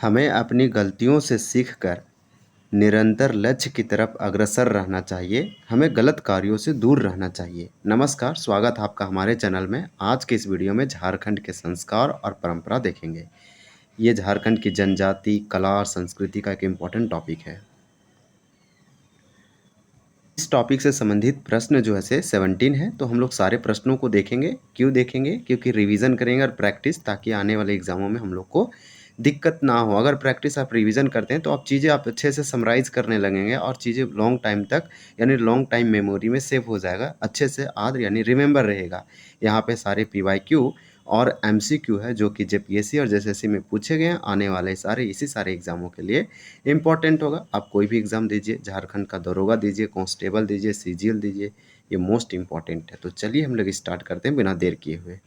हमें अपनी गलतियों से सीखकर निरंतर लक्ष्य की तरफ अग्रसर रहना चाहिए। हमें गलत कार्यों से दूर रहना चाहिए। नमस्कार, स्वागत है आपका हमारे चैनल में। आज के इस वीडियो में झारखंड के संस्कार और परंपरा देखेंगे। ये झारखंड की जनजाति, कला और संस्कृति का एक इम्पोर्टेंट टॉपिक है। इस टॉपिक से संबंधित प्रश्न जो है से 17 है, तो हम लोग सारे प्रश्नों को देखेंगे। क्यों देखेंगे? क्योंकि रिवीजन करेंगे और प्रैक्टिस, ताकि आने वाले एग्जामों में हम लोग को दिक्कत ना हो। अगर प्रैक्टिस आप रिवीजन करते हैं तो आप चीज़ें आप अच्छे से समराइज़ करने लगेंगे और चीज़ें लॉन्ग टाइम तक यानी लॉन्ग टाइम मेमोरी में सेव हो जाएगा, अच्छे से याद यानी रिमेंबर रहेगा। यहाँ पे सारे PYQ और MCQ है जो कि JPSC और JSSC में पूछे गए हैं। आने वाले सारे एग्जामों के लिए इम्पॉर्टेंट होगा। आप कोई भी एग्ज़ाम दीजिए, झारखंड का दरोगा दीजिए, कांस्टेबल दीजिए, CGL दीजिए, ये मोस्ट इम्पॉर्टेंट है। तो चलिए हम लोग स्टार्ट करते हैं बिना देर किए हुए।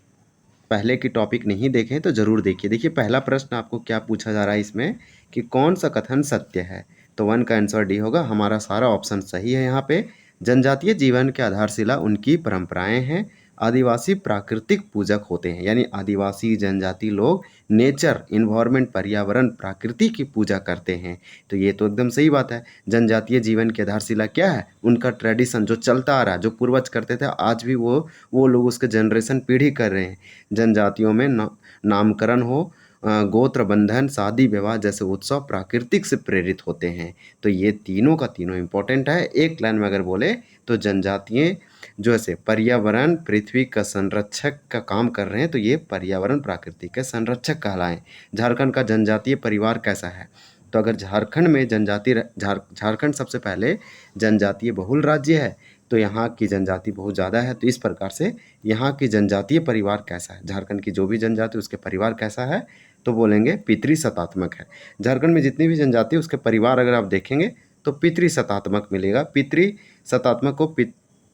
पहले की टॉपिक नहीं देखें तो ज़रूर देखिए। देखिए पहला प्रश्न आपको क्या पूछा जा रहा है इसमें कि कौन सा कथन सत्य है। तो 1 का आंसर डी होगा। हमारा सारा ऑप्शन सही है। यहाँ पे जनजातीय जीवन के आधारशिला उनकी परंपराएं हैं। आदिवासी प्राकृतिक पूजक होते हैं, यानी आदिवासी जनजाति लोग नेचर, इन्वायरमेंट, पर्यावरण, प्रकृति की पूजा करते हैं। तो ये तो एकदम सही बात है। जनजातीय जीवन की आधारशिला क्या है? उनका ट्रेडिशन जो चलता आ रहा है, जो पूर्वज करते थे, आज भी वो लोग उसके जनरेशन पीढ़ी कर रहे हैं। जनजातियों में नामकरण हो, गोत्र बंधन, शादी विवाह जैसे उत्सव प्राकृतिक से प्रेरित होते हैं। तो ये तीनों का तीनों इम्पोर्टेंट है। एक लाइन में अगर बोले तो जनजातियाँ जो ऐसे पर्यावरण, पृथ्वी का संरक्षक का काम कर रहे हैं, तो ये पर्यावरण प्राकृतिक के संरक्षक कहलाएं। झारखंड का जनजातीय परिवार कैसा है? तो अगर झारखंड में झारखंड सबसे पहले जनजातीय बहुल राज्य है, तो यहाँ की जनजाति बहुत ज़्यादा है। तो इस प्रकार से यहाँ की जनजातीय परिवार कैसा है, झारखंड की जो भी जनजाति उसके परिवार कैसा है, तो बोलेंगे पितृसत्तात्मक है। झारखंड में जितनी भी जनजाति उसके परिवार अगर आप देखेंगे तो पितृसत्तात्मक मिलेगा। पितृसत्तात्मक को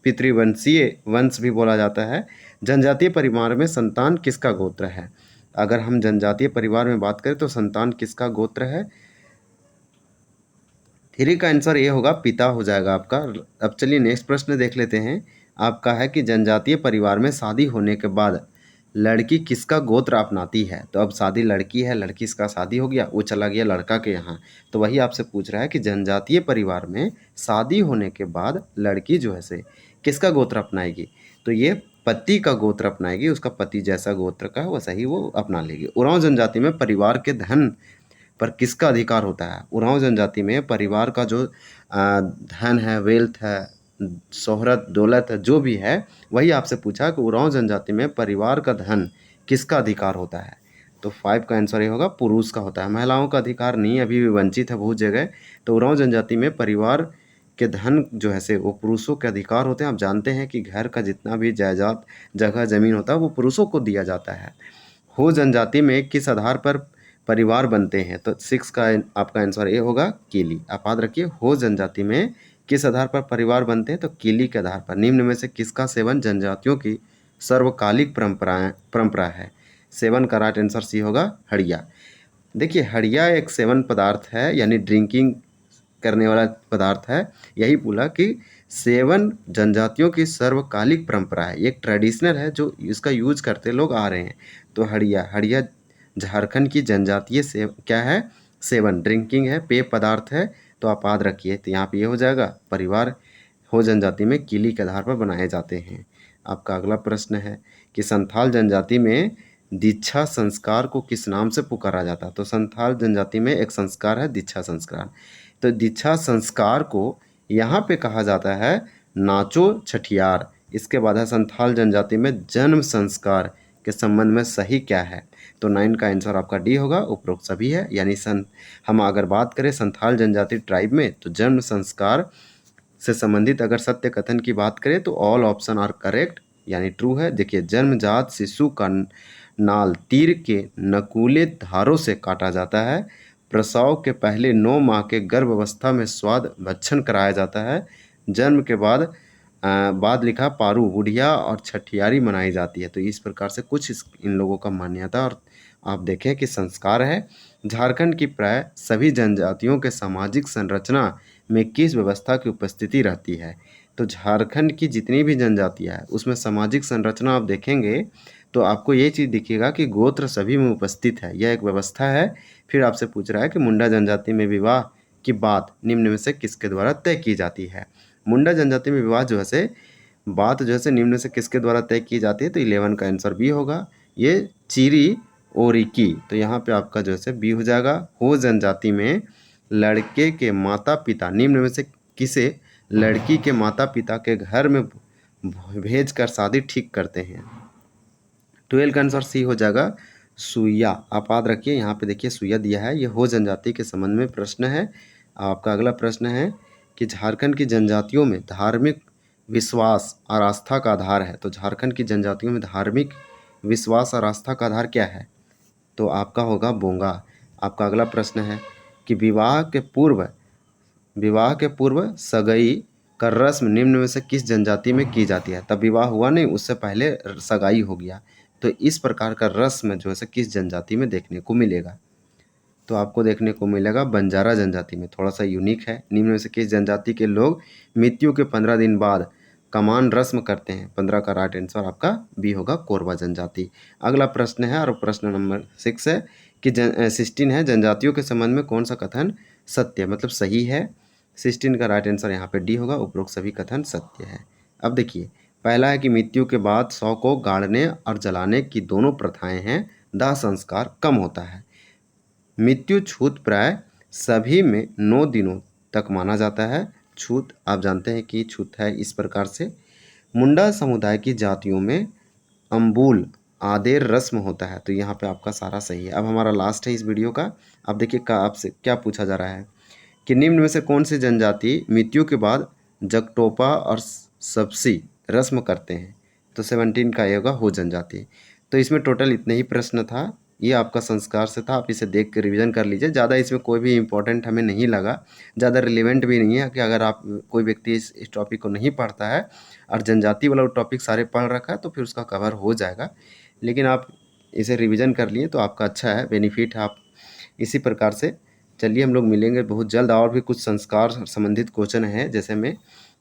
पितृवंशीय वंश भी बोला जाता है। जनजातीय परिवार में संतान किसका गोत्र है? अगर हम जनजातीय परिवार में बात करें तो संतान किसका गोत्र है? 3 का आंसर ये होगा, पिता हो जाएगा आपका। अब चलिए नेक्स्ट प्रश्न देख लेते हैं। आपका है कि जनजातीय परिवार में शादी होने के बाद लड़की किसका गोत्र अपनाती है? तो अब शादी लड़की है, लड़की इसका शादी हो गया, वो चला गया लड़का के यहाँ। तो वही आपसे पूछ रहा है कि जनजातीय परिवार में शादी होने के बाद लड़की जो है से किसका गोत्र अपनाएगी? तो ये पति का गोत्र अपनाएगी। उसका पति जैसा गोत्र का है वैसा ही वो अपना लेगी। उरांव जनजाति में परिवार के धन पर किसका अधिकार होता है? उरांव जनजाति में परिवार का जो धन है, वेल्थ है, शोहरत, दौलत है, जो भी है, वही आपसे पूछा कि उरांव जनजाति में परिवार का धन किसका अधिकार होता है? तो 5 का आंसर ये होगा, पुरुष का होता है। महिलाओं का अधिकार नहीं, अभी भी वंचित है बहुत जगह। तो उरांव जनजाति में परिवार के धन जो है से वो पुरुषों के अधिकार होते हैं। आप जानते हैं कि घर का जितना भी जायदाद, जगह जमीन होता है वो पुरुषों को दिया जाता है। हो जनजाति में किस आधार पर परिवार बनते हैं? तो 6 का आपका आंसर ये होगा, कीली। आप याद रखिए, हो जनजाति में किस आधार पर परिवार बनते हैं? तो कीली के आधार पर। निम्न में से किसका सेवन जनजातियों की सर्वकालिक परंपरा है? 7 का राइट आंसर सी होगा, हड़िया। देखिए हड़िया एक सेवन पदार्थ है, यानी ड्रिंकिंग करने वाला पदार्थ है। यही बोला कि सेवन जनजातियों की सर्वकालिक परंपरा है, एक ट्रेडिशनल है जो इसका यूज करते लोग आ रहे हैं। तो हड़िया हड़िया झारखंड की जनजातीय से क्या है? सेवन, ड्रिंकिंग है, पेय पदार्थ है। तो आप याद रखिए, तो यहाँ पे ये हो जाएगा, परिवार हो जनजाति में कीली के आधार पर बनाए जाते हैं। आपका अगला प्रश्न है कि संथाल जनजाति में दीक्षा संस्कार को किस नाम से पुकारा जाता है? तो संथाल जनजाति में एक संस्कार है दीक्षा संस्कार। तो दीक्षा संस्कार को यहाँ पे कहा जाता है नाचो छठियार। इसके बाद है संथाल जनजाति में जन्म संस्कार के संबंध में सही क्या है? तो 9 का आंसर आपका डी होगा, उपरोक्त सभी है। यानी हम अगर बात करें संथाल जनजाति ट्राइब में, तो जन्म संस्कार से संबंधित अगर सत्य कथन की बात करें तो ऑल ऑप्शन आर करेक्ट, यानी ट्रू है। देखिए, जन्मजात शिशु का नाल तीर के नकूले धारों से काटा जाता है। प्रसव के पहले 9 माह के गर्भावस्था में स्वाद भक्षण कराया जाता है। जन्म के बाद लिखा पारू, बुढ़िया और छठियारी मनाई जाती है। तो इस प्रकार से कुछ इन लोगों का मान्यता और आप देखें कि संस्कार है। झारखंड की प्राय सभी जनजातियों के सामाजिक संरचना में किस व्यवस्था की उपस्थिति रहती है? तो झारखंड की जितनी भी जनजातियाँ हैं उसमें सामाजिक संरचना आप देखेंगे तो आपको ये चीज़ दिखेगा कि गोत्र सभी में उपस्थित है, यह एक व्यवस्था है। फिर आपसे पूछ रहा है कि मुंडा जनजाति में विवाह की बात निम्न में से किसके द्वारा तय की जाती है। मुंडा जनजाति में विवाह जो है से बात जो है से निम्न से किसके द्वारा तय की जाती है, तो 11 का आंसर बी होगा, ये चिरी ओरिकी। तो यहाँ पे आपका जो है से बी हो जाएगा। हो जनजाति में लड़के के माता पिता निम्न में से किसे लड़की के माता पिता के घर में भेज कर शादी ठीक करते हैं। 12 का आंसर सी हो जाएगा, सुइया। आप याद रखिए, यहाँ पे देखिए सुइया दिया है, ये हो जनजाति के संबंध में प्रश्न है। आपका अगला प्रश्न है कि झारखंड की जनजातियों में धार्मिक विश्वास और आस्था का आधार है। तो झारखंड की जनजातियों में धार्मिक विश्वास और आस्था का आधार क्या है, तो आपका होगा बोंगा। आपका अगला प्रश्न है कि विवाह के पूर्व सगाई का रस्म निम्न में से किस जनजाति में की जाती है। तब विवाह हुआ नहीं, उससे पहले सगाई हो गया। तो इस प्रकार का रस्म जो है किस जनजाति में देखने को मिलेगा, तो आपको देखने को मिलेगा बंजारा जनजाति में। थोड़ा सा यूनिक है। निम्न में से किस जनजाति के लोग मृत्यु के 15 दिन बाद कमान रस्म करते हैं। 15 का राइट आंसर आपका बी होगा, कोरबा जनजाति। अगला प्रश्न है और प्रश्न नंबर 6 है कि 16 है, जनजातियों के संबंध में कौन सा कथन सत्य मतलब सही है। 16 का राइट आंसर यहाँ पे डी होगा, उपरोक्त सभी कथन सत्य है। अब देखिए, पहला है कि मृत्यु के बाद शव को गाड़ने और जलाने की दोनों प्रथाएं हैं, दाह संस्कार कम होता है। मृत्यु छूत प्राय सभी में 9 दिनों तक माना जाता है। छूत आप जानते हैं कि छूत है इस प्रकार से। मुंडा समुदाय की जातियों में अम्बुल आदेर रस्म होता है। तो यहाँ पे आपका सारा सही है। अब हमारा लास्ट है इस वीडियो का। अब देखिए आपसे क्या पूछा जा रहा है कि निम्न में से कौन सी जनजाति मृत्यु के बाद जगटोपा और सबसी रस्म करते हैं। तो 17 का ये होगा हो जनजाति। तो इसमें टोटल इतने ही प्रश्न था, ये आपका संस्कार से था। आप इसे देख के रिवीजन कर लीजिए। ज़्यादा इसमें कोई भी इंपॉर्टेंट हमें नहीं लगा, ज़्यादा रिलेवेंट भी नहीं है कि अगर आप कोई व्यक्ति इस टॉपिक को नहीं पढ़ता है और जनजाति वाला टॉपिक सारे पढ़ रखा है तो फिर उसका कवर हो जाएगा। लेकिन आप इसे रिवीजन कर लिए तो आपका अच्छा है, बेनिफिट है। आप इसी प्रकार से चलिए हम लोग मिलेंगे बहुत जल्द। और भी कुछ संस्कार संबंधित क्वेश्चन हैं, जैसे में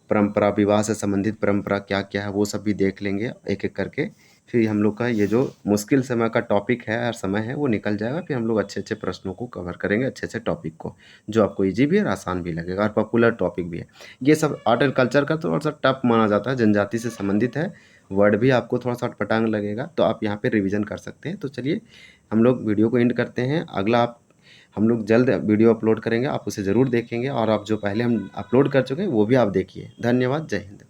परंपरा, विवाह से संबंधित परंपरा क्या क्या है वो सब भी देख लेंगे एक एक करके। फिर हम लोग का ये जो मुश्किल समय का टॉपिक है और समय है वो निकल जाएगा। फिर हम लोग अच्छे अच्छे प्रश्नों को कवर करेंगे, अच्छे अच्छे टॉपिक को, जो आपको इजी भी है और आसान भी लगेगा और पॉपुलर टॉपिक भी है। ये सब आर्ट एंड कल्चर का थोड़ा सा टफ माना जाता है, जनजाति से संबंधित है, वर्ड भी आपको थोड़ा सा अटपटांग लगेगा, तो आप यहाँ पे रिवीजन कर सकते हैं। तो चलिए हम लोग वीडियो को एंड करते हैं। अगला हम लोग जल्द वीडियो अपलोड करेंगे, आप उसे ज़रूर देखेंगे और आप जो पहले हम अपलोड कर चुके हैं वो भी आप देखिए। धन्यवाद, जय हिंद।